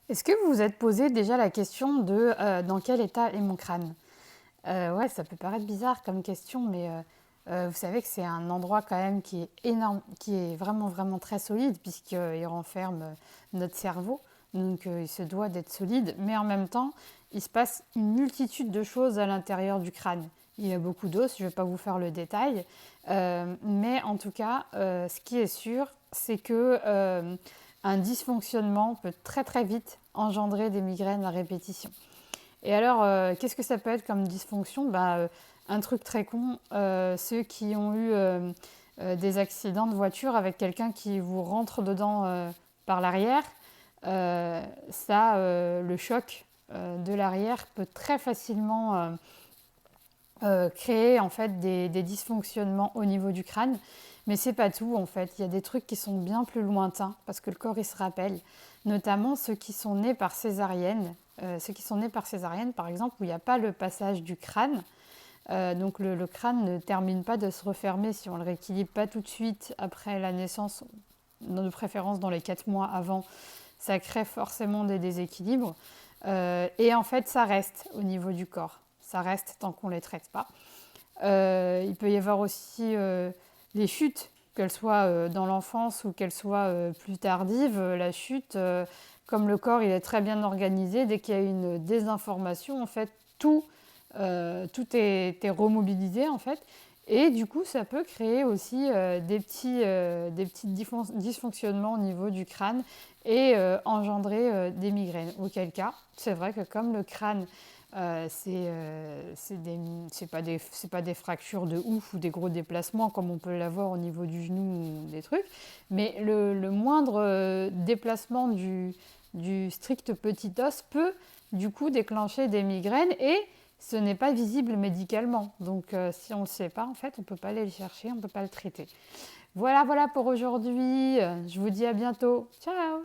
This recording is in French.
Est-ce que vous vous êtes posé déjà la question de dans quel état est mon crâne? Ouais, ça peut paraître bizarre comme question, mais vous savez que c'est un endroit quand même qui est énorme, qui est vraiment vraiment très solide puisqu'il renferme notre cerveau. Donc il se doit d'être solide, mais en même temps, il se passe une multitude de choses à l'intérieur du crâne. Il y a beaucoup d'os, je ne vais pas vous faire le détail, mais en tout cas, ce qui est sûr, c'est que un dysfonctionnement peut très très vite engendrer des migraines à répétition. Et alors, qu'est-ce que ça peut être comme dysfonction? Un truc très con, ceux qui ont eu des accidents de voiture avec quelqu'un qui vous rentre dedans par l'arrière, le choc de l'arrière peut très facilement créer en fait des dysfonctionnements au niveau du crâne. Mais c'est pas tout en fait. Il y a des trucs qui sont bien plus lointains parce que le corps il se rappelle, notamment ceux qui sont nés par césarienne. Ceux qui sont nés par césarienne, par exemple, où il n'y a pas le passage du crâne. Donc le crâne ne termine pas de se refermer si on ne le rééquilibre pas tout de suite après la naissance, de préférence dans les 4 mois avant. Ça crée forcément des déséquilibres. Et en fait, ça reste au niveau du corps. Ça reste tant qu'on ne les traite pas. Il peut y avoir aussi les chutes, qu'elles soient dans l'enfance ou qu'elles soient plus tardives. La chute, comme le corps il est très bien organisé, dès qu'il y a une désinformation, en fait, tout est remobilisé en fait. Et du coup, ça peut créer aussi des petits dysfonctionnements au niveau du crâne et engendrer des migraines. Auquel cas, c'est vrai que comme le crâne, c'est pas des fractures de ouf ou des gros déplacements comme on peut l'avoir au niveau du genou ou des trucs, mais le moindre déplacement du strict petit os peut du coup déclencher des migraines et ce n'est pas visible médicalement. Donc si on ne le sait pas, en fait, on ne peut pas aller le chercher, on ne peut pas le traiter. Voilà, voilà pour aujourd'hui. Je vous dis à bientôt. Ciao!